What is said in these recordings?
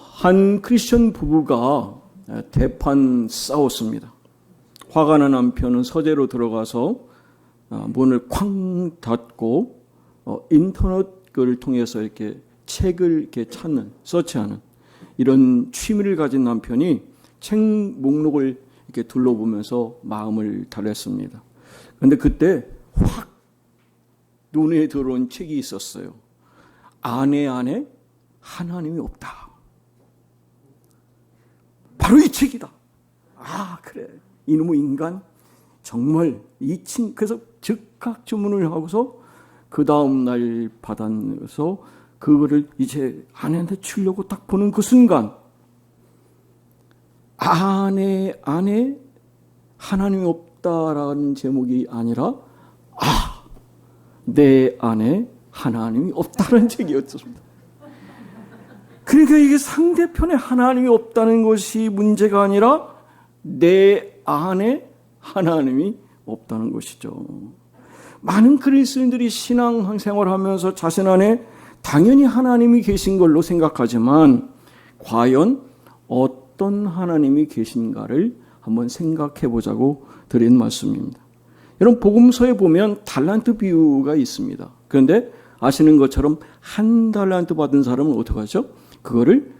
한 크리스천 부부가 대판 싸웠습니다. 화가 난 남편은 서재로 들어가서 문을 쾅 닫고 인터넷을 통해서 이렇게 책을 이렇게 찾는, 서치하는 이런 취미를 가진 남편이 책 목록을 이렇게 둘러보면서 마음을 달랬습니다. 그런데 그때 확 눈에 들어온 책이 있었어요. 아내 안에 하나님이 없다. 바로 이 책이다. 아, 그래. 이놈의 인간 정말 그래서 즉각 주문을 하고서 그 다음 날 받아서 그거를 이제 아내한테 주려고 딱 보는 그 순간 아내 안에 하나님이 없다라는 제목이 아니라 내 안에 하나님이 없다는 책이었습니다. 그러니까 이게 상대편에 하나님이 없다는 것이 문제가 아니라 내 안에 하나님이 없다는 것이죠. 많은 그리스도인들이 신앙생활을 하면서 자신 안에 당연히 하나님이 계신 걸로 생각하지만 과연 어떤 하나님이 계신가를 한번 생각해 보자고 드린 말씀입니다. 여러분, 복음서에 보면 달란트 비유가 있습니다. 그런데 아시는 것처럼 한 달란트 받은 사람은 어떻게 하죠? 그거를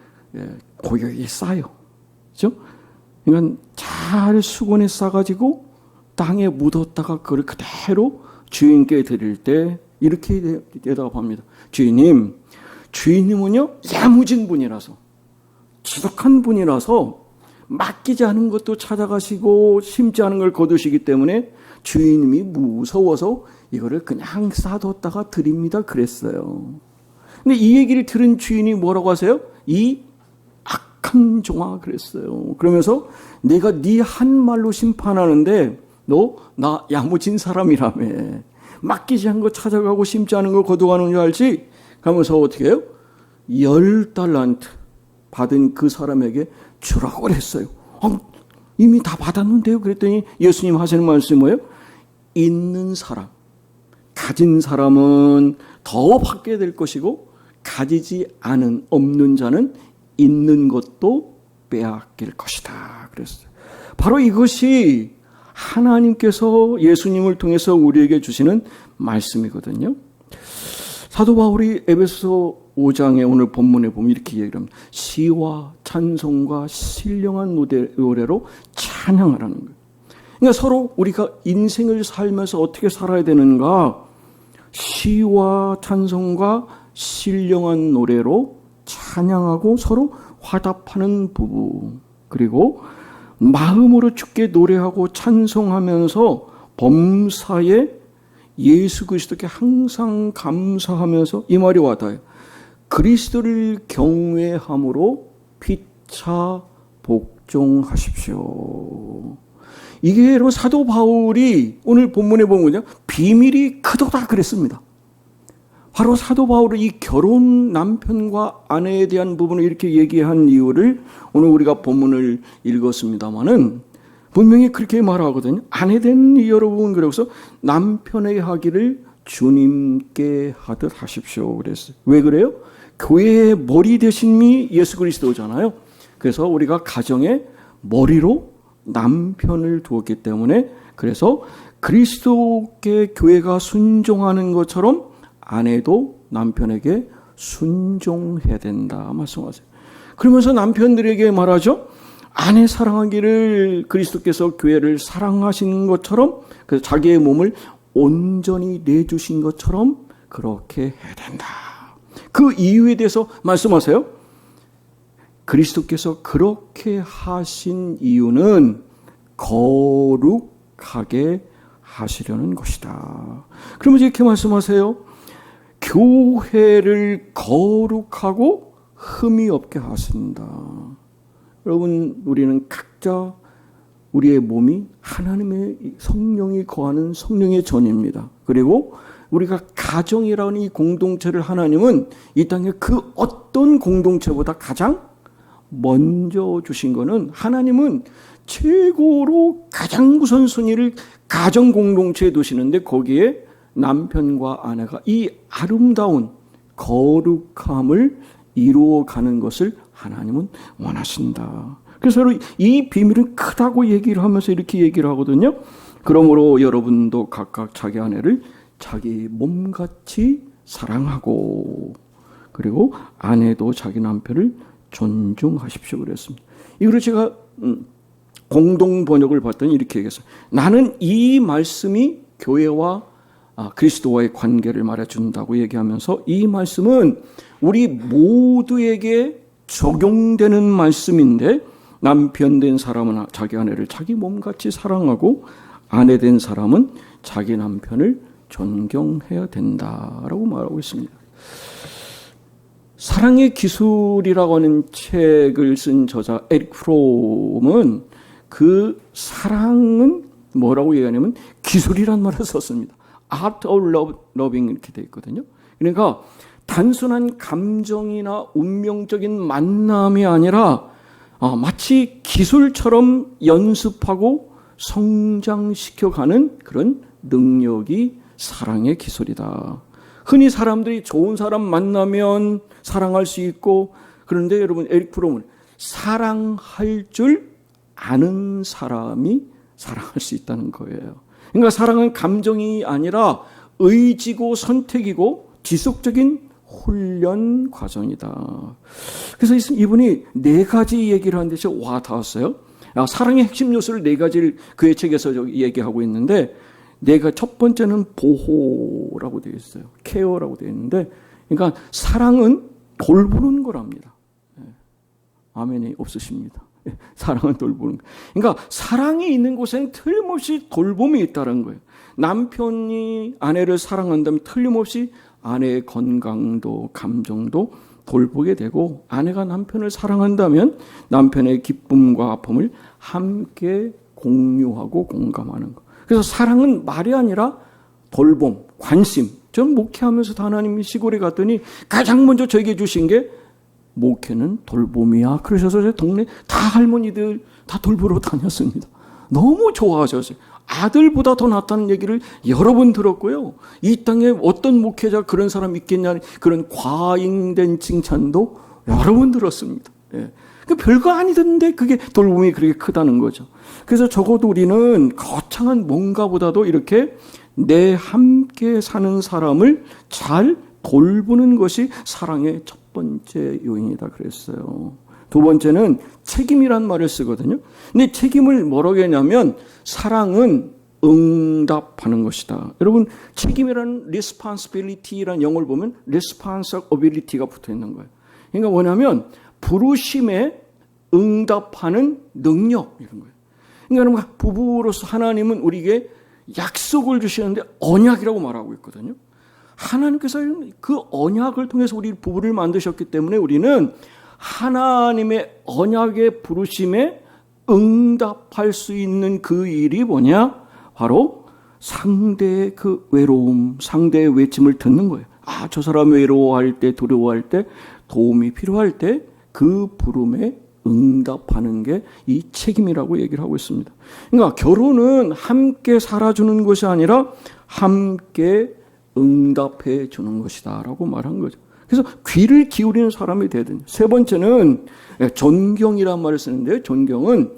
고요히 싸요. 그렇죠? 그러니까 잘 수건에 싸가지고 땅에 묻었다가 그걸 그대로 주인께 드릴 때 이렇게 대답합니다. 주인님은요 야무진 분이라서, 지독한 분이라서 맡기지 않은 것도 찾아가시고 심지 않은 걸 거두시기 때문에 주인님이 무서워서 이거를 그냥 싸뒀다가 드립니다 그랬어요. 근데 이 얘기를 들은 주인이 뭐라고 하세요? 이 악한 종아 그랬어요. 그러면서 내가 네 한 말로 심판하는데 너 나 야무진 사람이라며, 맡기지 않은 거 찾아가고 심지 않은 거 거두가는 줄 알지? 하면서 어떻게 해요? 10달란트 받은 그 사람에게 주라고 그랬어요. 이미 다 받았는데요. 그랬더니 예수님 하시는 말씀이 뭐예요? 있는 사람, 가진 사람은 더 받게 될 것이고 가지지 않은, 없는 자는 있는 것도 빼앗길 것이다 그랬어요. 바로 이것이 하나님께서 예수님을 통해서 우리에게 주시는 말씀이거든요. 사도 바울이 에베소 5장에 오늘 본문에 보면 이렇게 얘기를 합니다. 시와 찬송과 신령한 노래로 찬양하라는 거예요. 그러니까 서로 우리가 인생을 살면서 어떻게 살아야 되는가? 시와 찬송과 신령한 노래로 찬양하고 서로 화답하는 부부, 그리고 마음으로 주께 노래하고 찬송하면서 범사에 예수 그리스도께 항상 감사하면서, 이 말이 와닿아요. 그리스도를 경외함으로 피차 복종하십시오. 이게 여러분 사도 바울이 오늘 본문에 보면 비밀이 크도다 그랬습니다. 바로 사도 바울은 이 결혼, 남편과 아내에 대한 부분을 이렇게 얘기한 이유를 오늘 우리가 본문을 읽었습니다마는 분명히 그렇게 말하거든요. 아내된 여러분, 그래서 남편에게 하기를 주님께 하듯 하십시오 그랬어요. 왜 그래요? 교회의 머리 되심이 예수 그리스도잖아요. 그래서 우리가 가정의 머리로 남편을 두었기 때문에, 그래서 그리스도께 교회가 순종하는 것처럼 아내도 남편에게 순종해야 된다 말씀하세요. 그러면서 남편들에게 말하죠. 아내 사랑하기를 그리스도께서 교회를 사랑하신 것처럼, 그래서 자기의 몸을 온전히 내주신 것처럼 그렇게 해야 된다. 그 이유에 대해서 말씀하세요. 그리스도께서 그렇게 하신 이유는 거룩하게 하시려는 것이다. 그러면서 이렇게 말씀하세요. 교회를 거룩하고 흠이 없게 하신다. 여러분, 우리는 각자 우리의 몸이 하나님의 성령이 거하는 성령의 전입니다. 그리고 우리가 가정이라는 이 공동체를 하나님은 이 땅에 그 어떤 공동체보다 가장 먼저 주신 거는, 하나님은 최고로 가장 우선순위를 가정 공동체에 두시는데 거기에 남편과 아내가 이 아름다운 거룩함을 이루어가는 것을 하나님은 원하신다. 그래서 이 비밀은 크다고 얘기를 하면서 이렇게 얘기를 하거든요. 그러므로 여러분도 각각 자기 아내를 자기 몸같이 사랑하고, 그리고 아내도 자기 남편을 존중하십시오 그랬습니다. 이거를 제가 공동 번역을 봤더니 이렇게 얘기했어요. 나는 이 말씀이 교회와 그리스도와의 관계를 말해준다고 얘기하면서 이 말씀은 우리 모두에게 적용되는 말씀인데, 남편 된 사람은 자기 아내를 자기 몸같이 사랑하고 아내 된 사람은 자기 남편을 존경해야 된다라고 말하고 있습니다. 사랑의 기술이라고 하는 책을 쓴 저자 에릭 프롬은 그 사랑은 뭐라고 얘기하냐면 기술이란 말을 썼습니다. Art of Loving 이렇게 되어 있거든요. 그러니까 단순한 감정이나 운명적인 만남이 아니라 마치 기술처럼 연습하고 성장시켜가는 그런 능력이 사랑의 기술이다. 흔히 사람들이 좋은 사람 만나면 사랑할 수 있고, 그런데 여러분 에릭 프롬은 사랑할 줄 아는 사람이 사랑할 수 있다는 거예요. 그러니까 사랑은 감정이 아니라 의지고 선택이고 지속적인 훈련 과정이다. 그래서 이분이 4가지 얘기를 하는데 와 닿았어요. 사랑의 핵심 요소를 4가지를 그의 책에서 얘기하고 있는데, 첫 번째는 보호라고 되어 있어요. 케어라고 되어 있는데, 그러니까 사랑은 돌보는 거랍니다. 아멘이 없으십니다. 사랑은 돌보는 거. 그러니까 사랑이 있는 곳에는 틀림없이 돌봄이 있다는 거예요. 남편이 아내를 사랑한다면 틀림없이 아내의 건강도 감정도 돌보게 되고, 아내가 남편을 사랑한다면 남편의 기쁨과 아픔을 함께 공유하고 공감하는 것. 그래서 사랑은 말이 아니라 돌봄, 관심. 전 목회하면서도 하나님이 시골에 갔더니 가장 먼저 저에게 주신 게 목회는 돌봄이야. 그러셔서 제 동네 다 할머니들 다 돌보러 다녔습니다. 너무 좋아하셨어요. 아들보다 더 낫다는 얘기를 여러 번 들었고요. 이 땅에 어떤 목회자 그런 사람 있겠냐는 그런 과잉된 칭찬도 여러 번 들었습니다. 예. 별거 아니던데 그게 돌봄이 그렇게 크다는 거죠. 그래서 적어도 우리는 거창한 뭔가보다도 이렇게 내 함께 사는 사람을 잘 돌보는 것이 사랑의 첫 번째 요인이다 그랬어요. 두 번째는 책임이란 말을 쓰거든요. 근데 책임을 뭐라고 했냐면 사랑은 응답하는 것이다. 여러분 책임이라는 responsibility라는 영어를 보면 responsibility가 붙어 있는 거예요. 그러니까 뭐냐면 부르심에 응답하는 능력 이런 거예요. 그러니까 부부로서 하나님은 우리에게 약속을 주시는데 언약이라고 말하고 있거든요. 하나님께서 그 언약을 통해서 우리 부부를 만드셨기 때문에 우리는 하나님의 언약의 부르심에 응답할 수 있는 그 일이 뭐냐? 바로 상대의 그 외로움, 상대의 외침을 듣는 거예요. 저 사람 외로워할 때, 두려워할 때, 도움이 필요할 때 그 부름에 응답하는 게 이 책임이라고 얘기를 하고 있습니다. 그러니까 결혼은 함께 살아주는 것이 아니라 함께 응답해 주는 것이다 라고 말한 거죠. 그래서 귀를 기울이는 사람이 되든. 세 번째는 존경이란 말을 쓰는데, 존경은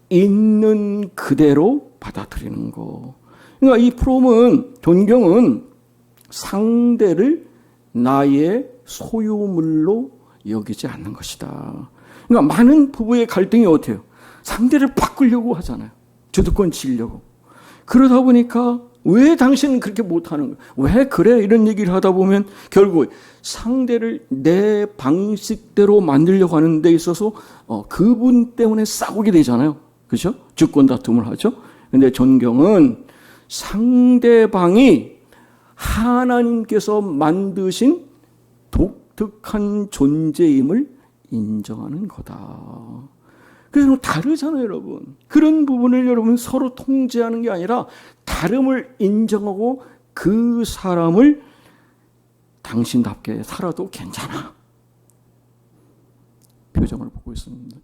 있는 그대로 받아들이는 거. 그러니까 이 프롬은 존경은 상대를 나의 소유물로 여기지 않는 것이다. 그러니까 많은 부부의 갈등이 어때요? 상대를 바꾸려고 하잖아요. 주도권 지려고. 그러다 보니까 왜 당신은 그렇게 못하는 거야? 왜 그래? 이런 얘기를 하다 보면 결국 상대를 내 방식대로 만들려고 하는 데 있어서 그분 때문에 싸우게 되잖아요. 그렇죠? 주권 다툼을 하죠. 근데 존경은 상대방이 하나님께서 만드신 독특한 존재임을 인정하는 거다. 그래서 다르잖아요, 여러분. 그런 부분을 여러분 서로 통제하는 게 아니라 다름을 인정하고 그 사람을 당신답게 살아도 괜찮아. 표정을 보고 있습니다.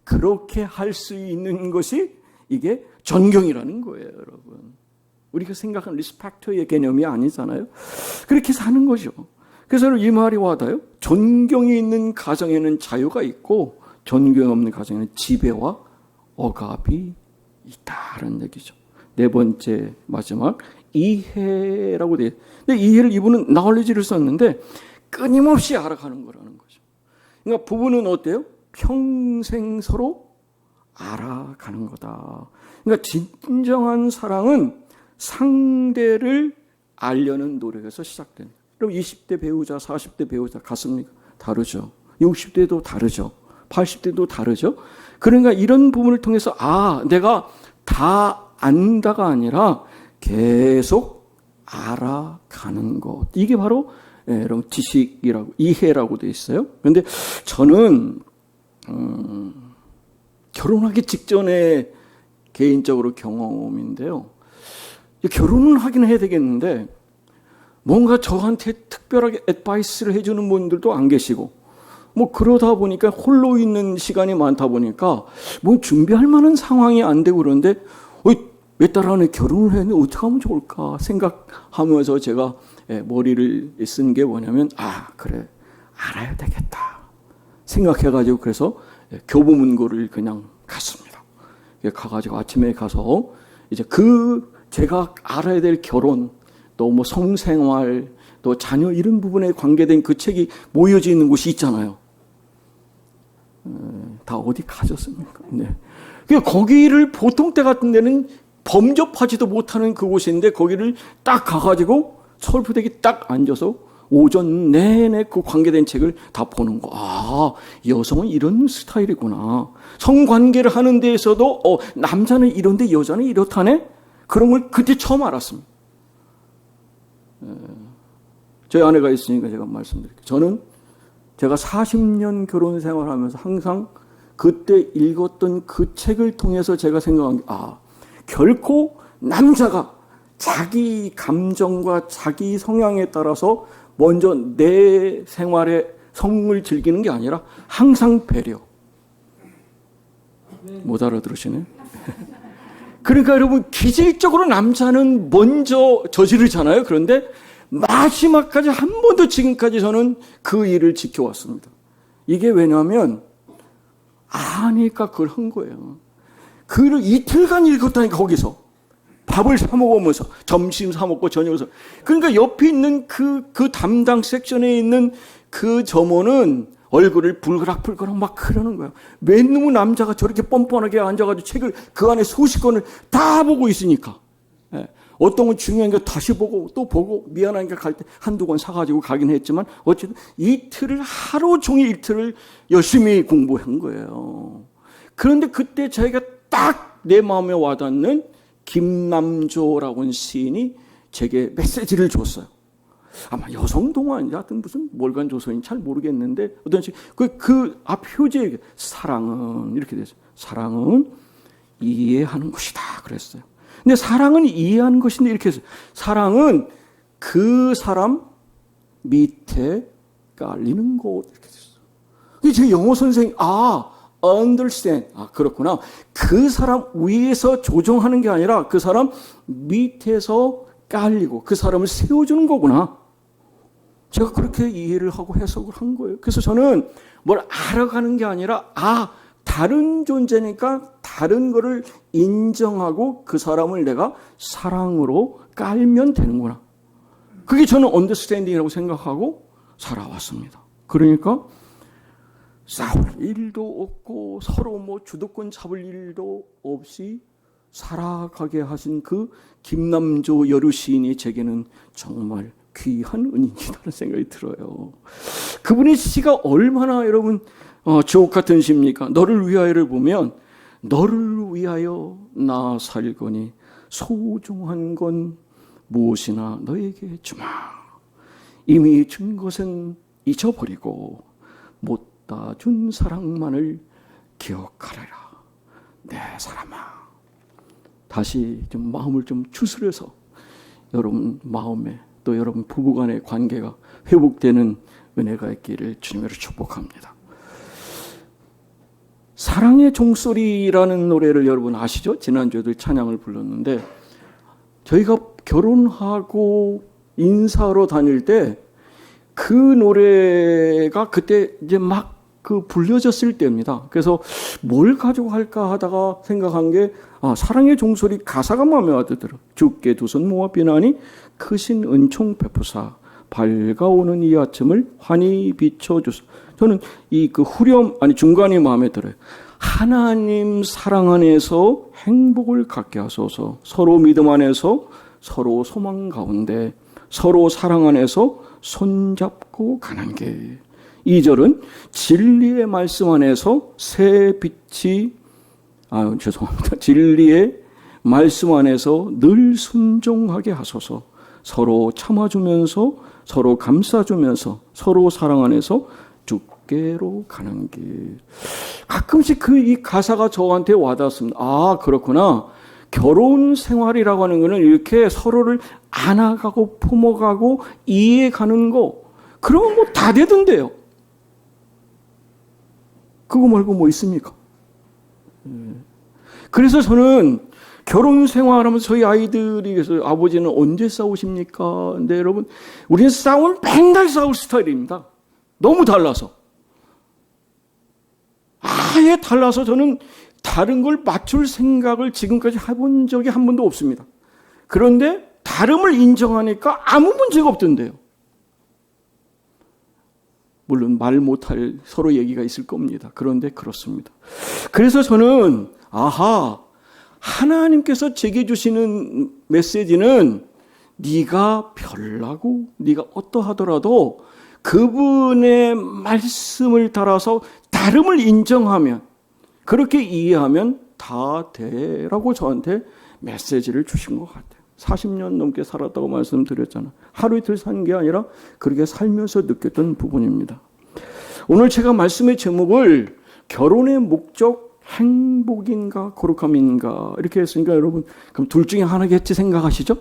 그렇게 할 수 있는 것이 이게 존경이라는 거예요, 여러분. 우리가 생각하는 리스펙트의 개념이 아니잖아요. 그렇게 사는 거죠. 그래서 이 말이 와닿아요. 존경이 있는 가정에는 자유가 있고 존경이 없는 가정에는 지배와 억압이 있다는 얘기죠. 네 번째 마지막 이해라고 돼. 근데 이해를 이분은 knowledge를 썼는데 끊임없이 알아가는 거라는 거죠. 그러니까 부부는 어때요? 평생 서로 알아가는 거다. 그러니까 진정한 사랑은 상대를 알려는 노력에서 시작된다. 그럼 20대 배우자, 40대 배우자 같습니까? 다르죠. 60대도 다르죠. 80대도 다르죠. 그러니까 이런 부분을 통해서 내가 다 안다가 아니라 계속 알아가는 것. 이게 바로 여러분 지식이라고 이해라고 돼 있어요. 그런데 저는 결혼하기 직전에 개인적으로 경험인데요. 결혼은 하긴 해야 되겠는데 뭔가 저한테 특별하게 애드바이스를 해주는 분들도 안 계시고 뭐 그러다 보니까 홀로 있는 시간이 많다 보니까 뭐 준비할 만한 상황이 안 되고 그런데 몇 달 안에 결혼을 했는데 어떻게 하면 좋을까 생각하면서 제가 머리를 쓴 게 뭐냐면 그래 알아야 되겠다 생각해가지고 그래서 교보문고를 그냥 갔습니다. 가가지고 아침에 가서 이제 제가 알아야 될 결혼 또 뭐 성생활 또 자녀 이런 부분에 관계된 그 책이 모여져 있는 곳이 있잖아요. 다 어디 가졌습니까? 네. 거기를 보통 때 같은 데는 범접하지도 못하는 그곳인데 거기를 딱 가가지고 철부대기 딱 앉아서 오전 내내 그 관계된 책을 다 보는 거. 여성은 이런 스타일이구나. 성관계를 하는 데에서도 남자는 이런데 여자는 이렇다네? 그런 걸 그때 처음 알았습니다. 저희 아내가 있으니까 제가 말씀드릴게요. 저는 제가 40년 결혼 생활하면서 항상 그때 읽었던 그 책을 통해서 제가 생각한 게 결코 남자가 자기 감정과 자기 성향에 따라서 먼저 내 생활의 성을 즐기는 게 아니라 항상 배려. 못 알아들으시네. 그러니까 여러분 기질적으로 남자는 먼저 저지르잖아요. 그런데 마지막까지 한 번도 지금까지 저는 그 일을 지켜왔습니다. 이게 왜냐하면 아니까 그걸 한 거예요. 그를 이틀간 읽었다니까 거기서. 밥을 사 먹으면서 점심 사 먹고 저녁을 사. 그러니까 옆에 있는 그 담당 섹션에 있는 그 점원은 얼굴을 불그락불그락 막 그러는 거예요. 왜 놈의 남자가 저렇게 뻔뻔하게 앉아가지고 책을 그 안에 수십 권을 다 보고 있으니까. 어떤 건 중요한 게 다시 보고 또 보고 미안하니까 갈 때 한두 권 사가지고 가긴 했지만 어쨌든 이틀을 하루 종일 이틀을 열심히 공부한 거예요. 그런데 그때 저희가 딱 내 마음에 와닿는 김남조라고 하는 시인이 제게 메시지를 줬어요. 아마 여성동화인지 하여튼 무슨 몰간 조선인지 잘 모르겠는데 어떤 그 앞 표지에 사랑은 이렇게 됐어요. 사랑은 이해하는 것이다 그랬어요. 근데 사랑은 이해하는 것인데 이렇게 했어요. 사랑은 그 사람 밑에 깔리는 것 이렇게 됐어요. 제 영어 선생님 understand. 그렇구나. 그 사람 위에서 조종하는 게 아니라 그 사람 밑에서 깔리고 그 사람을 세워주는 거구나. 제가 그렇게 이해를 하고 해석을 한 거예요. 그래서 저는 뭘 알아가는 게 아니라 다른 존재니까 다른 거를 인정하고 그 사람을 내가 사랑으로 깔면 되는구나. 그게 저는 언더스탠딩이라고 생각하고 살아왔습니다. 그러니까 싸울 일도 없고 서로 뭐 주도권 잡을 일도 없이 살아가게 하신 그 김남조 여류 시인이 제게는 정말 귀한 은인이라는 생각이 들어요. 그분의 시가 얼마나 여러분 주옥 같은 시입니까? 너를 위하여를 보면 너를 위하여 나 살거니 소중한 건 무엇이나 너에게 주마. 이미 준 것은 잊어버리고 못다 준 사랑만을 기억하라라. 내 사람아. 다시 좀 마음을 좀 추스려서 여러분 마음에 또 여러분 부부간의 관계가 회복되는 은혜가 있기를 주님으로 축복합니다. 사랑의 종소리라는 노래를 여러분 아시죠? 지난주에도 찬양을 불렀는데 저희가 결혼하고 인사하러 다닐 때 그 노래가 그때 이제 막 불려졌을 때입니다. 그래서 뭘 가지고 할까 하다가 생각한 게, 사랑의 종소리 가사가 마음에 와닿더라. 주께 두 손 모아 비나니 크신 은총 베푸사 밝아오는 이 아침을 환히 비춰주소. 저는 후렴, 중간이 마음에 들어요. 하나님 사랑 안에서 행복을 갖게 하소서. 서로 믿음 안에서, 서로 소망 가운데, 서로 사랑 안에서 손잡고 가는 게. 2절은 진리의 말씀 안에서 새 빛이, 진리의 말씀 안에서 늘 순종하게 하소서. 서로 참아주면서, 서로 감싸주면서, 서로 사랑 안에서 주께로 가는 길. 가끔씩 이 가사가 저한테 와닿습니다. 그렇구나. 결혼 생활이라고 하는 거는 이렇게 서로를 안아가고 품어가고 이해가는 거, 그러면 뭐 다 되던데요. 그거 말고 뭐 있습니까? 그래서 저는 결혼 생활하면서 저희 아이들이 그래서 아버지는 언제 싸우십니까? 근데 여러분, 우리는 싸우면 맨날 싸울 스타일입니다. 너무 달라서. 아예 달라서 저는 다른 걸 맞출 생각을 지금까지 해본 적이 한 번도 없습니다. 그런데 다름을 인정하니까 아무 문제가 없던데요. 물론 말 못할 서로 얘기가 있을 겁니다. 그런데 그렇습니다. 그래서 저는 하나님께서 제게 주시는 메시지는 네가 별나고 네가 어떠하더라도 그분의 말씀을 따라서 다름을 인정하면, 그렇게 이해하면 다 돼라고 저한테 메시지를 주신 것 같아요. 40년 넘게 살았다고 말씀드렸잖아요. 하루 이틀 산 게 아니라 그렇게 살면서 느꼈던 부분입니다. 오늘 제가 말씀의 제목을 결혼의 목적 행복인가 거룩함인가 이렇게 했으니까 여러분, 그럼 둘 중에 하나겠지 생각하시죠?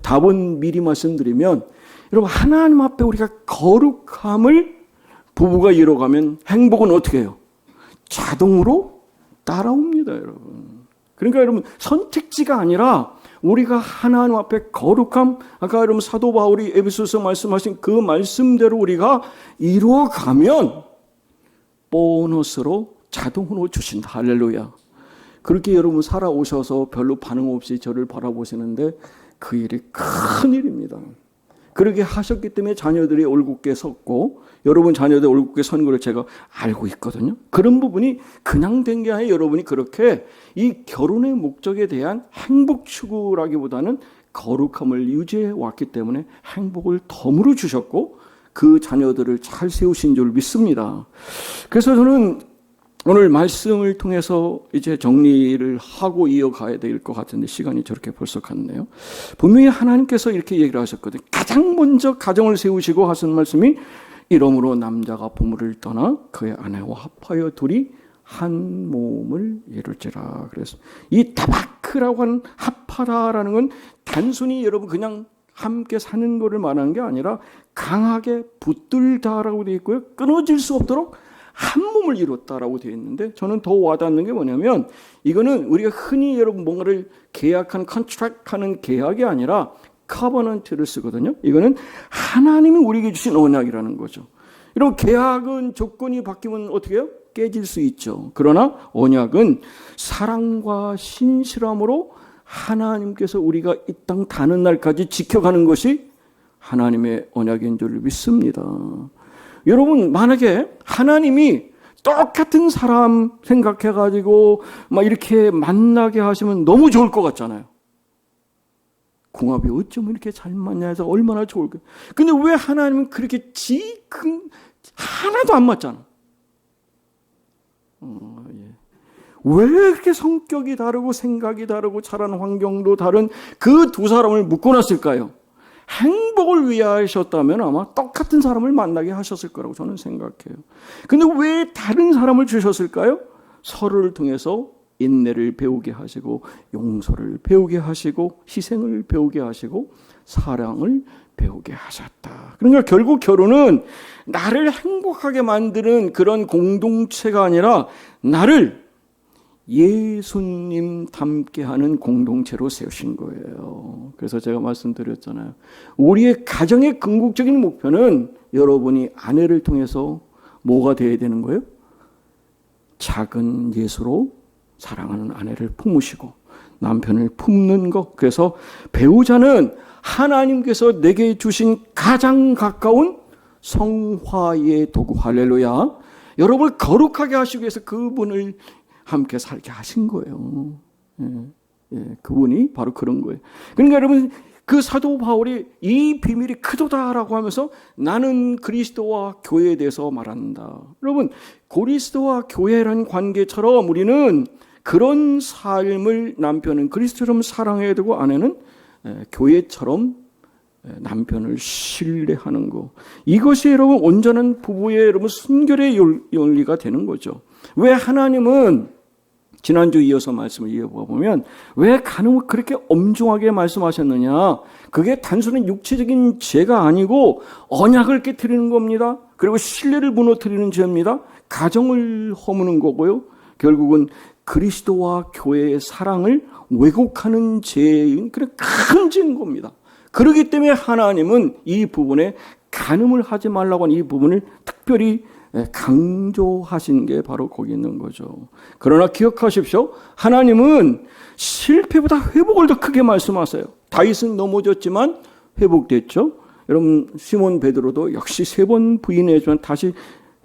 답은 미리 말씀드리면, 여러분, 하나님 앞에 우리가 거룩함을 부부가 이뤄가면 행복은 어떻게 해요? 자동으로 따라옵니다, 여러분. 그러니까 여러분, 선택지가 아니라 우리가 하나님 앞에 거룩함, 아까 여러분 사도 바울이 에베소서 말씀하신 그 말씀대로 우리가 이루어가면 보너스로 자동으로 주신다. 할렐루야. 그렇게 여러분 살아오셔서 별로 반응 없이 저를 바라보시는데 그 일이 큰 일입니다. 그렇게 하셨기 때문에 자녀들이 올곧게 섰고, 여러분 자녀들 올곧게 선 거를 제가 알고 있거든요. 그런 부분이 그냥 된 게 아니라 여러분이 그렇게 이 결혼의 목적에 대한 행복 추구라기보다는 거룩함을 유지해 왔기 때문에 행복을 덤으로 주셨고 그 자녀들을 잘 세우신 줄 믿습니다. 그래서 저는 오늘 말씀을 통해서 이제 정리를 하고 이어가야 될 것 같은데 시간이 저렇게 벌써 갔네요. 분명히 하나님께서 이렇게 얘기를 하셨거든요. 가장 먼저 가정을 세우시고 하신 말씀이, 이러므로 남자가 부모를 떠나 그의 아내와 합하여 둘이 한 몸을 이룰지라. 그래서 이 다바크라고 하는 합하다라는 건 단순히 여러분 그냥 함께 사는 거를 말하는 게 아니라 강하게 붙들다라고 되어 있고요. 끊어질 수 없도록 한 몸을 이뤘다라고 되어 있는데, 저는 더 와닿는 게 뭐냐면, 이거는 우리가 흔히 여러분 뭔가를 계약하는 컨트랙하는 계약이 아니라 커버넌트를 쓰거든요. 이거는 하나님이 우리에게 주신 언약이라는 거죠. 여러분, 계약은 조건이 바뀌면 어떻게 해요? 깨질 수 있죠. 그러나 언약은 사랑과 신실함으로 하나님께서 우리가 이 땅 다는 날까지 지켜가는 것이 하나님의 언약인 줄 믿습니다. 여러분, 만약에 하나님이 똑같은 사람 생각해가지고 막 이렇게 만나게 하시면 너무 좋을 것 같잖아요. 궁합이 어쩌면 이렇게 잘 맞냐 해서 얼마나 좋을까. 근데 왜 하나님은 그렇게 하나도 안 맞잖아. 왜 이렇게 성격이 다르고 생각이 다르고 자란 환경도 다른 그 두 사람을 묶어놨을까요? 행복을 위하셨다면 아마 똑같은 사람을 만나게 하셨을 거라고 저는 생각해요. 근데 왜 다른 사람을 주셨을까요? 서로를 통해서 인내를 배우게 하시고, 용서를 배우게 하시고, 희생을 배우게 하시고, 사랑을 배우게 하셨다. 그러니까 결국 결혼은 나를 행복하게 만드는 그런 공동체가 아니라 나를 예수님 닮게하는 공동체로 세우신 거예요. 그래서 제가 말씀드렸잖아요. 우리의 가정의 궁극적인 목표는 여러분이 아내를 통해서 뭐가 되어야 되는 거예요? 작은 예수로 사랑하는 아내를 품으시고 남편을 품는 것. 그래서 배우자는 하나님께서 내게 주신 가장 가까운 성화의 도구. 할렐루야. 여러분을 거룩하게 하시기 위해서 그분을 함께 살게 하신 거예요. 그분이 바로 그런 거예요. 그러니까 여러분, 그 사도 바울이 이 비밀이 크도다라고 하면서 나는 그리스도와 교회에 대해서 말한다. 여러분, 그리스도와 교회라는 관계처럼 우리는 그런 삶을, 남편은 그리스도처럼 사랑해야 되고 아내는 교회처럼 남편을 신뢰하는 거. 이것이 여러분 온전한 부부의 여러분 순결의 윤리가 되는 거죠. 왜 하나님은 지난주 이어서 말씀을 이어보면 왜 간음을 그렇게 엄중하게 말씀하셨느냐? 그게 단순한 육체적인 죄가 아니고 언약을 깨트리는 겁니다. 그리고 신뢰를 무너뜨리는 죄입니다. 가정을 허무는 거고요. 결국은 그리스도와 교회의 사랑을 왜곡하는 죄인 그런 큰 죄인 겁니다. 그렇기 때문에 하나님은 이 부분에 간음을 하지 말라고 하는 이 부분을 특별히 강조하신 게 바로 거기 있는 거죠. 그러나 기억하십시오. 하나님은 실패보다 회복을 더 크게 말씀하세요. 다윗은 넘어졌지만 회복됐죠. 여러분 시몬 베드로도 역시 3번 부인했지만 다시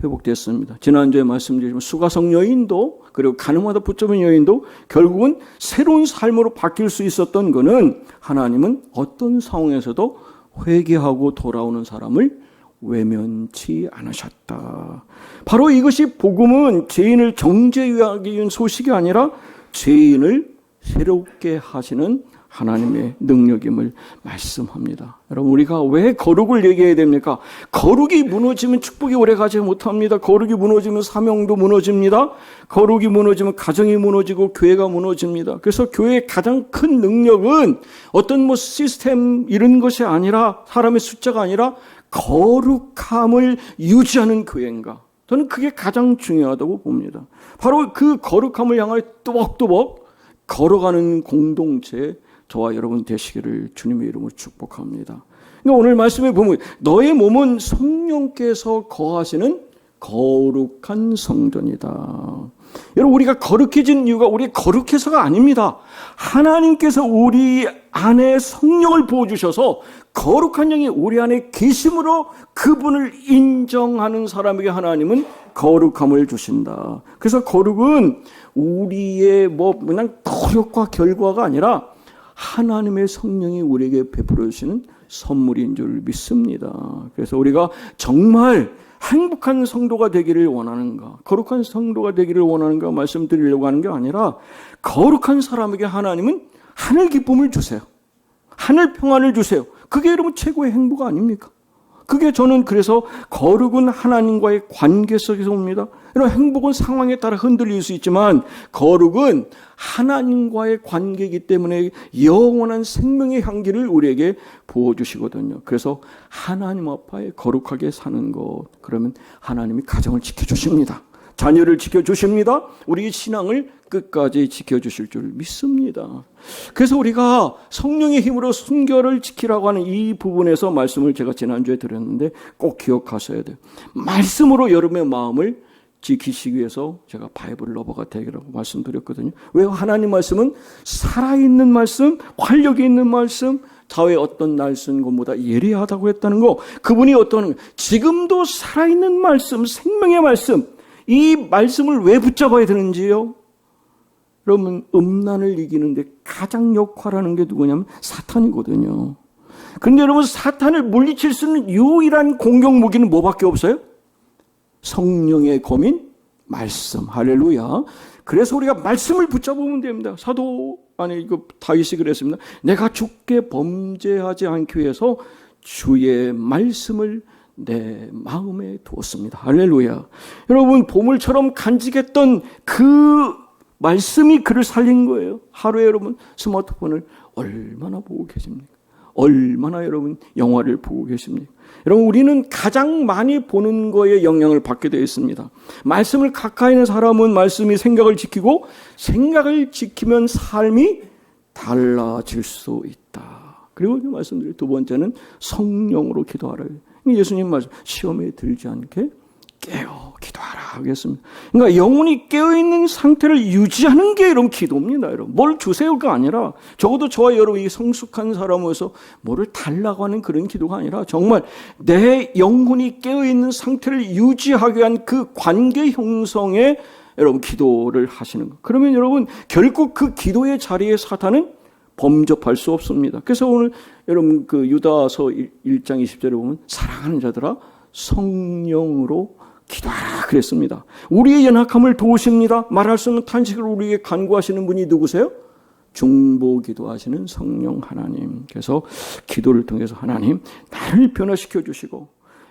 회복됐습니다. 지난주에 말씀드렸지만 수가성 여인도 그리고 간음하다 붙잡은 여인도 결국은 새로운 삶으로 바뀔 수 있었던 것은 하나님은 어떤 상황에서도 회개하고 돌아오는 사람을 외면치 않으셨다. 바로 이것이 복음은 죄인을 정죄하기 위한 소식이 아니라 죄인을 새롭게 하시는 하나님의 능력임을 말씀합니다. 여러분 우리가 왜 거룩을 얘기해야 됩니까? 거룩이 무너지면 축복이 오래가지 못합니다. 거룩이 무너지면 사명도 무너집니다. 거룩이 무너지면 가정이 무너지고 교회가 무너집니다. 그래서 교회의 가장 큰 능력은 어떤 시스템 이런 것이 아니라 사람의 숫자가 아니라 거룩함을 유지하는 교회인가? 저는 그게 가장 중요하다고 봅니다. 바로 그 거룩함을 향하여 또박또박 걸어가는 공동체 저와 여러분 되시기를 주님의 이름으로 축복합니다. 그러니까 오늘 말씀에 보면 너의 몸은 성령께서 거하시는 거룩한 성전이다. 여러분 우리가 거룩해진 이유가 우리 거룩해서가 아닙니다. 하나님께서 우리 안에 성령을 부어주셔서 거룩한 영이 우리 안에 계심으로 그분을 인정하는 사람에게 하나님은 거룩함을 주신다. 그래서 거룩은 우리의 그냥 노력과 결과가 아니라 하나님의 성령이 우리에게 베풀어 주시는 선물인 줄 믿습니다. 그래서 우리가 정말 행복한 성도가 되기를 원하는가, 거룩한 성도가 되기를 원하는가 말씀드리려고 하는 게 아니라 거룩한 사람에게 하나님은 하늘 기쁨을 주세요. 하늘 평안을 주세요. 그게 여러분 최고의 행복 아닙니까? 그게 저는 그래서 거룩은 하나님과의 관계 속에서 옵니다. 이런 행복은 상황에 따라 흔들릴 수 있지만 거룩은 하나님과의 관계이기 때문에 영원한 생명의 향기를 우리에게 부어주시거든요. 그래서 하나님 앞에 거룩하게 사는 것, 그러면 하나님이 가정을 지켜주십니다. 자녀를 지켜주십니다. 우리의 신앙을 끝까지 지켜주실 줄 믿습니다. 그래서 우리가 성령의 힘으로 순결을 지키라고 하는 이 부분에서 말씀을 제가 지난주에 드렸는데 꼭 기억하셔야 돼요. 말씀으로 여러분의 마음을 지키시기 위해서 제가 바이블 러버가 되기라고 말씀드렸거든요. 왜? 하나님 말씀은 살아있는 말씀, 활력이 있는 말씀, 자외 어떤 날 쓴 것보다 예리하다고 했다는 거. 그분이 어떤 지금도 살아있는 말씀, 생명의 말씀, 이 말씀을 왜 붙잡아야 되는지요? 여러분 음란을 이기는데 가장 역할하는 게 누구냐면 사탄이거든요. 그런데 여러분 사탄을 물리칠 수 있는 유일한 공격 무기는 뭐밖에 없어요? 성령의 검인 말씀. 할렐루야. 그래서 우리가 말씀을 붙잡으면 됩니다. 다윗이 그랬습니다. 내가 주께 범죄하지 않기 위해서 주의 말씀을 내 마음에 두었습니다. 할렐루야. 여러분 보물처럼 간직했던 그 말씀이 그를 살린 거예요. 하루에 여러분 스마트폰을 얼마나 보고 계십니까? 얼마나 여러분 영화를 보고 계십니까? 여러분 우리는 가장 많이 보는 거에 영향을 받게 되어 있습니다. 말씀을 가까이 있는 사람은 말씀이 생각을 지키고 생각을 지키면 삶이 달라질 수 있다. 그리고 말씀드린 두 번째는 성령으로 기도하라. 예수님 말씀 시험에 들지 않게 깨어 기도하라 하겠습니다. 그러니까 영혼이 깨어있는 상태를 유지하는 게 여러분 기도입니다. 여러분 뭘 주세요가 아니라 적어도 저와 여러분이 성숙한 사람으로서 뭐를 달라고 하는 그런 기도가 아니라 정말 내 영혼이 깨어있는 상태를 유지하기 위한 그 관계 형성에 여러분 기도를 하시는 것. 그러면 여러분 결국 그 기도의 자리에 사탄은 범접할 수 없습니다. 그래서 오늘 여러분 그 유다서 1장 20절에 보면 사랑하는 자들아 성령으로 기도하라 그랬습니다. 우리의 연약함을 도우십니다. 말할 수 없는 탄식을 우리에게 간구하시는 분이 누구세요? 중보 기도하시는 성령 하나님. 그래서 기도를 통해서 하나님 나를 변화시켜 주시고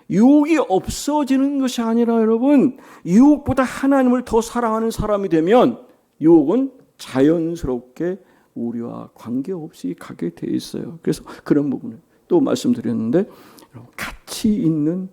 유혹이 없어지는 것이 아니라 여러분 유혹보다 하나님을 더 사랑하는 사람이 되면 유혹은 자연스럽게 우리와 관계없이 가게 돼 있어요. 그래서 그런 부분을 또 말씀드렸는데 가치 있는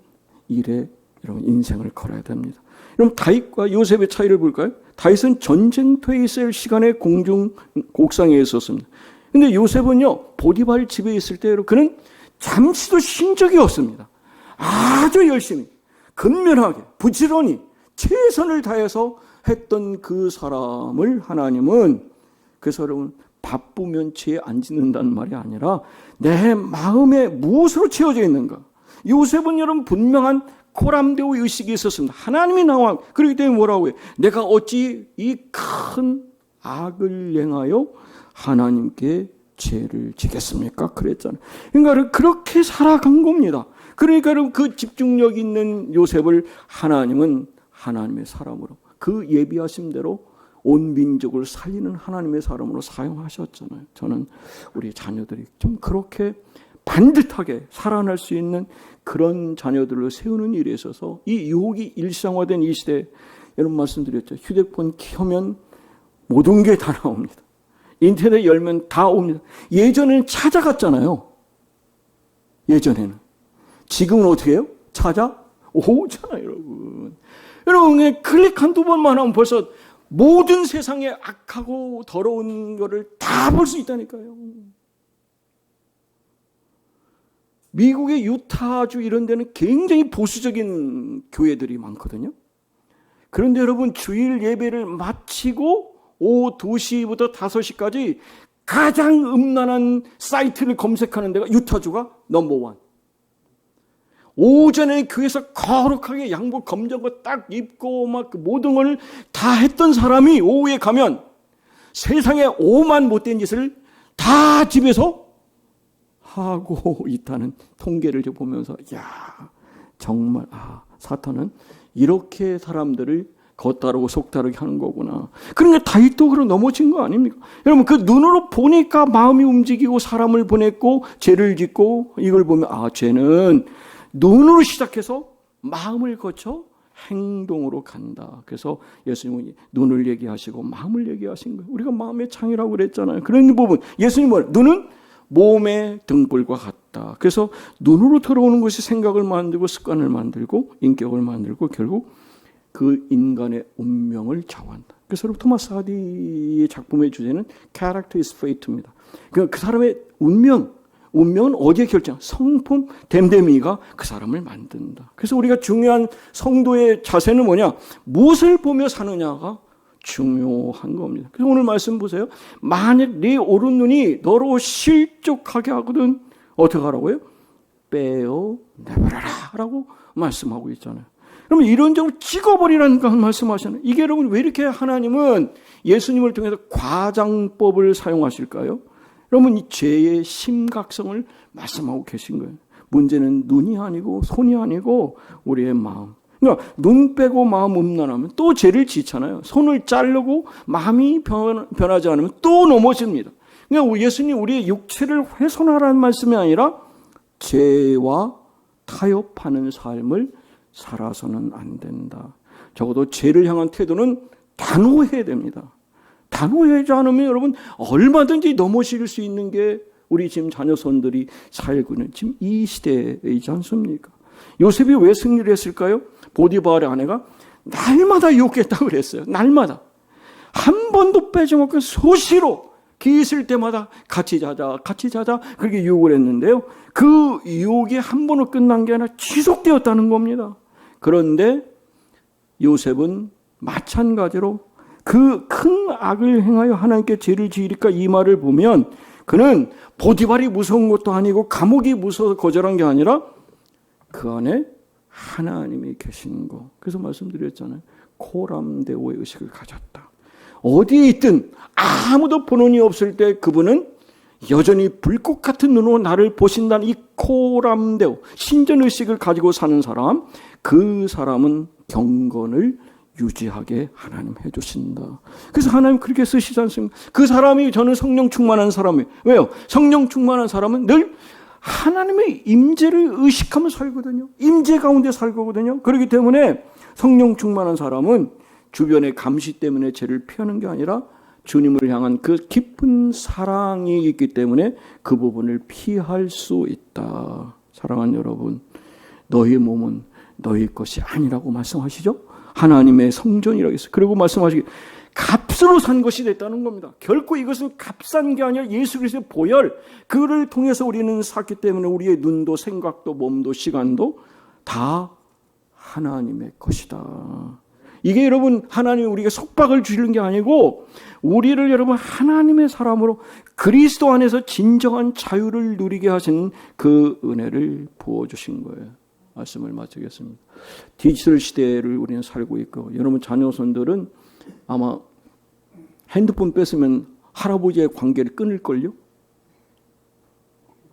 일에 여러분 인생을 걸어야 됩니다. 그럼 다윗과 요셉의 차이를 볼까요? 다윗은 전쟁터에 있을 시간에 공중 옥상에 있었습니다. 근데 요셉은요 보디발 집에 있을 때 그는 잠시도 쉰 적이 없습니다. 아주 열심히 근면하게 부지런히 최선을 다해서 했던 그 사람을 하나님은 그래서 여러분 바쁘면 죄 안 짓는다는 말이 아니라 내 마음에 무엇으로 채워져 있는가. 요셉은 여러분 분명한 코람데오 의식이 있었습니다. 하나님이 나와 그렇기 때문에 뭐라고 해요? 내가 어찌 이 큰 악을 행하여 하나님께 죄를 지겠습니까? 그랬잖아요. 그러니까 그렇게 살아간 겁니다. 그러니까 그 집중력 있는 요셉을 하나님은 하나님의 사람으로 그 예비하신 대로 온 민족을 살리는 하나님의 사람으로 사용하셨잖아요. 저는 우리 자녀들이 좀 그렇게 반듯하게 살아날 수 있는 그런 자녀들을 세우는 일에 있어서 이 유혹이 일상화된 이 시대에 여러분 말씀드렸죠. 휴대폰 켜면 모든 게 다 나옵니다. 인터넷 열면 다 옵니다. 예전에는 찾아갔잖아요. 예전에는. 지금은 어떻게 해요? 찾아오잖아요, 여러분. 여러분 그냥 클릭 한두 번만 하면 벌써 모든 세상의 악하고 더러운 거를 다 볼 수 있다니까요. 미국의 유타주 이런 데는 굉장히 보수적인 교회들이 많거든요. 그런데 여러분 주일 예배를 마치고 오후 2시부터 5시까지 가장 음란한 사이트를 검색하는 데가 유타주가 넘버원. 오전에 교회에서 거룩하게 양복 검정거 딱 입고 막 모든 걸 다 했던 사람이 오후에 가면 세상에 오만 못된 짓을 다 집에서 하고 있다는 통계를 보면서 야 정말 사탄은 이렇게 사람들을 겉다르고 속다르게 하는 거구나. 그러니까 다윗도 그런 넘어진 거 아닙니까? 여러분 그 눈으로 보니까 마음이 움직이고 사람을 보냈고 죄를 짓고 이걸 보면 죄는 눈으로 시작해서 마음을 거쳐 행동으로 간다. 그래서 예수님은 눈을 얘기하시고 마음을 얘기하신 거예요. 우리가 마음의 창이라고 그랬잖아요. 그런 부분 예수님은 눈은 몸의 등불과 같다. 그래서 눈으로 들어오는 것이 생각을 만들고 습관을 만들고 인격을 만들고 결국 그 인간의 운명을 좌우한다. 그래서 토마스 하디의 작품의 주제는 Character is Fate입니다. 그러니까 그 사람의 운명은 어디에 결정? 성품 댐댐이가 그 사람을 만든다. 그래서 우리가 중요한 성도의 자세는 뭐냐? 무엇을 보며 사느냐가 중요한 겁니다. 그래서 오늘 말씀 보세요. 만약 네 오른 눈이 너로 실족하게 하거든 어떻게 하라고요? 빼어 내버려라 라고 말씀하고 있잖아요. 그러면 이런 점을 찍어버리라는 말씀하시잖아요. 이게 여러분 왜 이렇게 하나님은 예수님을 통해서 과장법을 사용하실까요? 여러분 이 죄의 심각성을 말씀하고 계신 거예요. 문제는 눈이 아니고 손이 아니고 우리의 마음. 그러니까 눈 빼고 마음 음란하면 또 죄를 짓잖아요. 손을 자르고 마음이 변하지 않으면 또 넘어집니다. 그러니까 예수님 우리의 육체를 훼손하라는 말씀이 아니라 죄와 타협하는 삶을 살아서는 안 된다. 적어도 죄를 향한 태도는 단호해야 됩니다. 단호하지 않으면 여러분 얼마든지 넘어질 수 있는 게 우리 지금 자녀손들이 살고 있는 지금 이 시대이지 않습니까? 요셉이 왜 승리를 했을까요? 보디발의 아내가 날마다 유혹했다고 그랬어요. 날마다. 한 번도 빼줘먹고 수시로 기 있을 때마다 같이 자자 그렇게 유혹을 했는데요. 그 유혹이 한 번으로 끝난 게 아니라 지속되었다는 겁니다. 그런데 요셉은 마찬가지로 그 큰 악을 행하여 하나님께 죄를 지으리까 이 말을 보면 그는 보디발이 무서운 것도 아니고 감옥이 무서워서 거절한 게 아니라 그 안에 하나님이 계신 거. 그래서 말씀드렸잖아요. 코람데오의 의식을 가졌다. 어디에 있든 아무도 본원이 없을 때 그분은 여전히 불꽃 같은 눈으로 나를 보신다는 이 코람데오, 신전의식을 가지고 사는 사람, 그 사람은 경건을 유지하게 하나님 해주신다. 그래서 하나님 그렇게 쓰시지 않습니까? 그 사람이 저는 성령 충만한 사람이에요. 왜요? 성령 충만한 사람은 늘 하나님의 임재를 의식하며 살거든요. 임재 가운데 살거든요. 그렇기 때문에 성령 충만한 사람은 주변의 감시 때문에 죄를 피하는 게 아니라 주님을 향한 그 깊은 사랑이 있기 때문에 그 부분을 피할 수 있다. 사랑하는 여러분, 너희 몸은 너희 것이 아니라고 말씀하시죠? 하나님의 성전이라고 했어요. 그리고 말씀하시기 값으로 산 것이 됐다는 겁니다. 결코 이것은 값싼 게 아니라 예수 그리스도의 보혈, 그를 통해서 우리는 샀기 때문에 우리의 눈도 생각도 몸도 시간도 다 하나님의 것이다. 이게 여러분 하나님이 우리에게 속박을 주시는 게 아니고 우리를 여러분 하나님의 사람으로 그리스도 안에서 진정한 자유를 누리게 하신 그 은혜를 부어주신 거예요. 말씀을 마치겠습니다. 디지털 시대를 우리는 살고 있고 여러분 자녀손들은 아마 핸드폰 뺏으면 할아버지의 관계를 끊을걸요?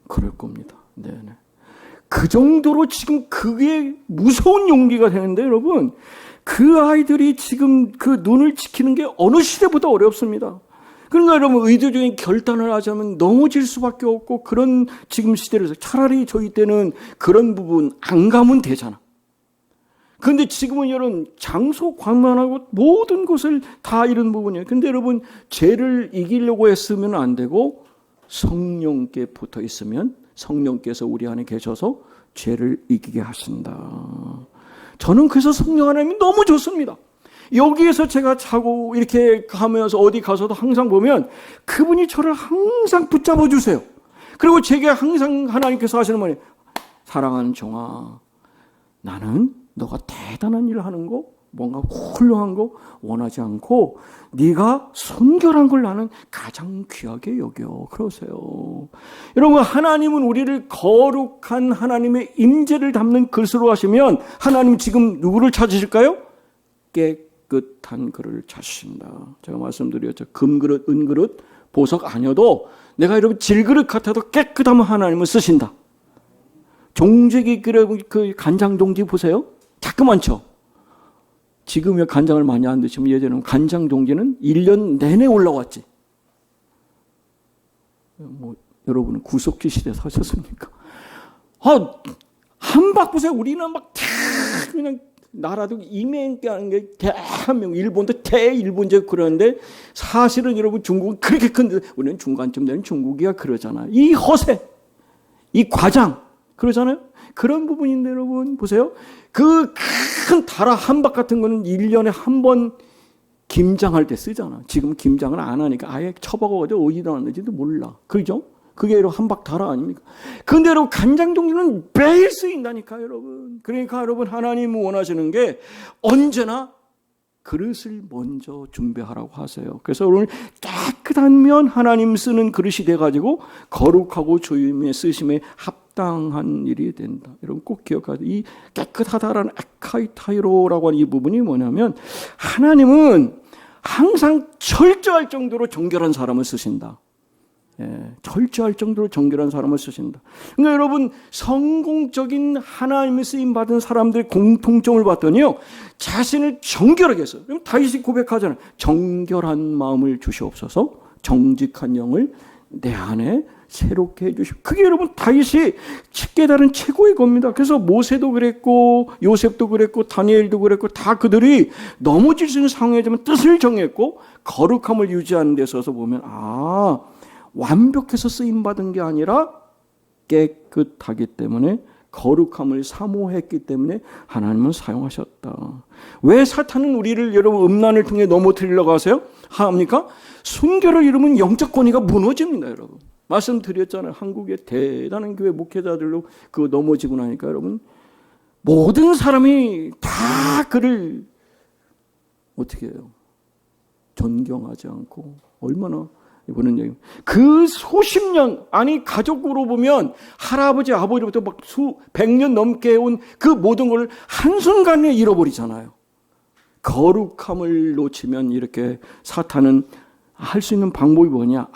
그럴 겁니다. 네네. 그 정도로 지금 그게 무서운 용기가 되는데 여러분 그 아이들이 지금 그 눈을 지키는 게 어느 시대보다 어렵습니다. 그러니까 여러분 의도적인 결단을 하자면 넘어질 수밖에 없고 그런 지금 시대에서 차라리 저희 때는 그런 부분 안 가면 되잖아. 그런데 지금은 여러분 장소 관만하고 모든 것을 다 이런 부분이에요. 근데 여러분 죄를 이기려고 했으면 안 되고 성령께 붙어 있으면 성령께서 우리 안에 계셔서 죄를 이기게 하신다. 저는 그래서 성령 하나님이 너무 좋습니다. 여기에서 제가 자고 이렇게 가면서 어디 가서도 항상 보면 그분이 저를 항상 붙잡아 주세요. 그리고 제게 항상 하나님께서 하시는 말이 사랑하는 종아, 나는 너가 대단한 일을 하는 거, 뭔가 훌륭한 거 원하지 않고 네가 순결한 걸 나는 가장 귀하게 여겨. 그러세요. 여러분 하나님은 우리를 거룩한 하나님의 임재를 담는 그릇으로 하시면 하나님 지금 누구를 찾으실까요? 깨끗한 그릇을 찾으신다. 제가 말씀드렸죠. 금그릇, 은그릇, 보석 아니어도 내가 여러분 질그릇 같아도 깨끗하면 하나님은 쓰신다. 종지기 그 간장 종지 보세요. 자그만죠. 지금 왜 간장을 많이 안 드시면 예전에는 간장 종지는 1년 내내 올라왔지. 뭐 여러분은 구석기 시대 사셨습니까? 한박 보세요. 우리는 막 그냥 나라도 이맹게 하는 게 대한민국, 일본도 대일본제 그러는데 사실은 여러분 중국은 그렇게 큰데 우리는 중간쯤 되는 중국이야 그러잖아요. 이 허세, 이 과장 그러잖아요. 그런 부분인데 여러분 보세요. 그 큰 다라 한박 같은 거는 1년에 한 번 김장할 때 쓰잖아. 지금 김장을 안 하니까 아예 처박아가지고 어디다 놨는지도 몰라. 그죠? 그게 여러분 한박 다라 아닙니까? 근데 여러분 간장 종류는 매일 쓰인다니까 여러분. 그러니까 여러분 하나님은 원하시는 게 언제나 그릇을 먼저 준비하라고 하세요. 그래서 오늘 깨끗한 면 하나님 쓰는 그릇이 돼가지고 거룩하고 주님의 쓰심에 합당한 일이 된다. 여러분 꼭 기억하세요. 이 깨끗하다라는 에카이타이로라고 하는 이 부분이 뭐냐면 하나님은 항상 철저할 정도로 정결한 사람을 쓰신다. 철저할 정도로 정결한 사람을 쓰신다. 그러니까 여러분 성공적인 하나님의 쓰임받은 사람들의 공통점을 봤더니요. 자신을 정결하게 했어요. 다윗이 고백하잖아요. 정결한 마음을 주시옵소서 정직한 영을 내 안에 새롭게 해주시고 그게 여러분 다윗이 깨달은 최고의 겁니다. 그래서 모세도 그랬고 요셉도 그랬고 다니엘도 그랬고 다 그들이 넘어질 수 있는 상황이지만 뜻을 정했고 거룩함을 유지하는 데 있어서 보면 완벽해서 쓰임받은 게 아니라 깨끗하기 때문에, 거룩함을 사모했기 때문에 하나님은 사용하셨다. 왜 사탄은 우리를 여러분 음란을 통해 넘어뜨리려고 합니까? 순교를 잃으면 영적 권위가 무너집니다. 여러분 말씀드렸잖아요. 한국의 대단한 교회 목회자들로 그 넘어지고 나니까 여러분 모든 사람이 다 그를 어떻게 해요? 존경하지 않고 얼마나 이거는 얘기. 그 수십 년, 아니 가족으로 보면 할아버지 아버지부터 막 수백 년 넘게 온 그 모든 걸 한순간에 잃어버리잖아요. 거룩함을 놓치면 이렇게 사탄은 할 수 있는 방법이 뭐냐?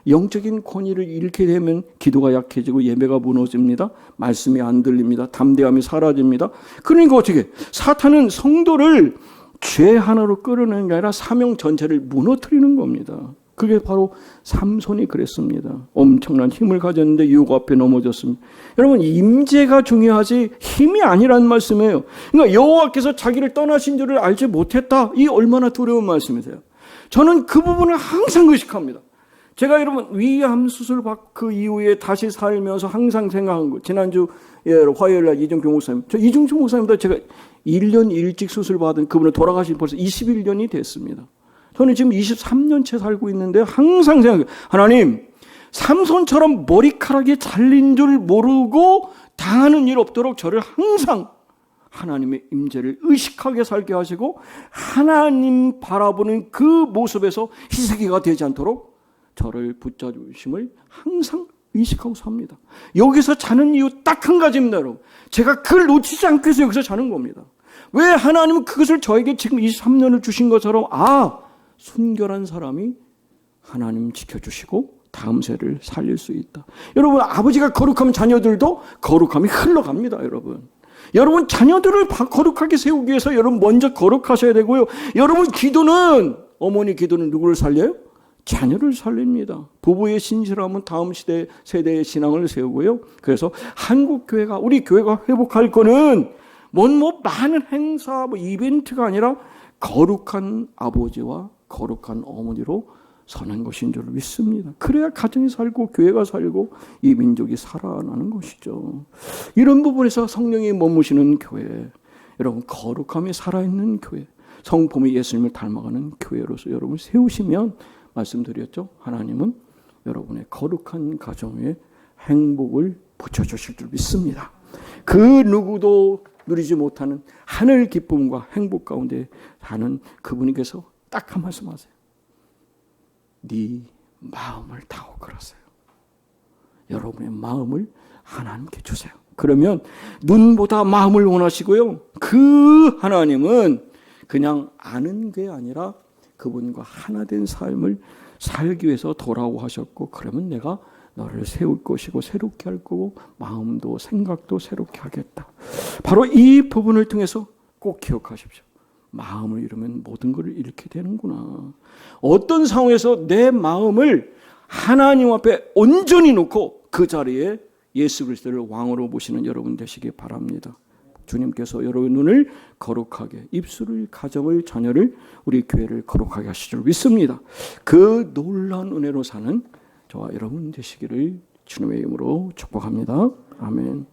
영적인 권위를 잃게 되면 기도가 약해지고 예배가 무너집니다. 말씀이 안 들립니다. 담대함이 사라집니다. 그러니까 어떻게? 사탄은 성도를 죄 하나로 끌어내는 게 아니라 사명 전체를 무너뜨리는 겁니다. 그게 바로 삼손이 그랬습니다. 엄청난 힘을 가졌는데 유혹 앞에 넘어졌습니다. 여러분 임재가 중요하지 힘이 아니라는 말씀이에요. 그러니까 여호와께서 자기를 떠나신 줄을 알지 못했다. 이 얼마나 두려운 말씀이세요. 저는 그 부분을 항상 의식합니다. 제가 여러분 위암 수술 받고 그 이후에 다시 살면서 항상 생각한 거. 지난주 화요일 날 이종규 목사님. 저 이종규 목사님도 제가 1년 일찍 수술 받은 그분은 돌아가신 벌써 21년이 됐습니다. 저는 지금 23년째 살고 있는데 항상 생각해요. 하나님, 삼손처럼 머리카락이 잘린 줄 모르고 당하는 일 없도록 저를 항상 하나님의 임재를 의식하게 살게 하시고 하나님 바라보는 그 모습에서 희생이가 되지 않도록 저를 붙잡으심을 항상 의식하고 삽니다. 여기서 자는 이유 딱 한 가지입니다, 여러분. 제가 그걸 놓치지 않기 위해서 여기서 자는 겁니다. 왜 하나님은 그것을 저에게 지금 23년을 주신 것처럼 순결한 사람이 하나님 지켜주시고 다음 세를 살릴 수 있다. 여러분 아버지가 거룩하면 자녀들도 거룩함이 흘러갑니다. 여러분 자녀들을 거룩하게 세우기 위해서 여러분 먼저 거룩하셔야 되고요. 여러분 기도는 어머니 기도는 누구를 살려요? 자녀를 살립니다. 부부의 신실함은 다음 세대의 신앙을 세우고요. 그래서 한국 교회가 우리 교회가 회복할 거는 많은 행사 이벤트가 아니라 거룩한 아버지와 거룩한 어머니로 사는 것인 줄 믿습니다. 그래야 가정이 살고 교회가 살고 이 민족이 살아나는 것이죠. 이런 부분에서 성령이 머무시는 교회, 여러분 거룩함이 살아있는 교회, 성품이 예수님을 닮아가는 교회로서 여러분 세우시면 말씀드렸죠. 하나님은 여러분의 거룩한 가정에 행복을 붙여주실 줄 믿습니다. 그 누구도 누리지 못하는 하늘 기쁨과 행복 가운데 사는 그분께서 딱 한 말씀 하세요. 네 마음을 다오 그러세요. 여러분의 마음을 하나님께 주세요. 그러면 눈보다 마음을 원하시고요. 그 하나님은 그냥 아는 게 아니라 그분과 하나 된 삶을 살기 위해서 돌아오고 하셨고, 그러면 내가 너를 세울 것이고 새롭게 할 거고 마음도 생각도 새롭게 하겠다. 바로 이 부분을 통해서 꼭 기억하십시오. 마음을 잃으면 모든 것을 잃게 되는구나. 어떤 상황에서 내 마음을 하나님 앞에 온전히 놓고 그 자리에 예수 그리스도를 왕으로 모시는 여러분 되시기 바랍니다. 주님께서 여러분 눈을 거룩하게, 입술을, 가정을, 자녀를, 우리 교회를 거룩하게 하실 줄 믿습니다. 그 놀라운 은혜로 사는 저와 여러분 되시기를 주님의 이름으로 축복합니다. 아멘.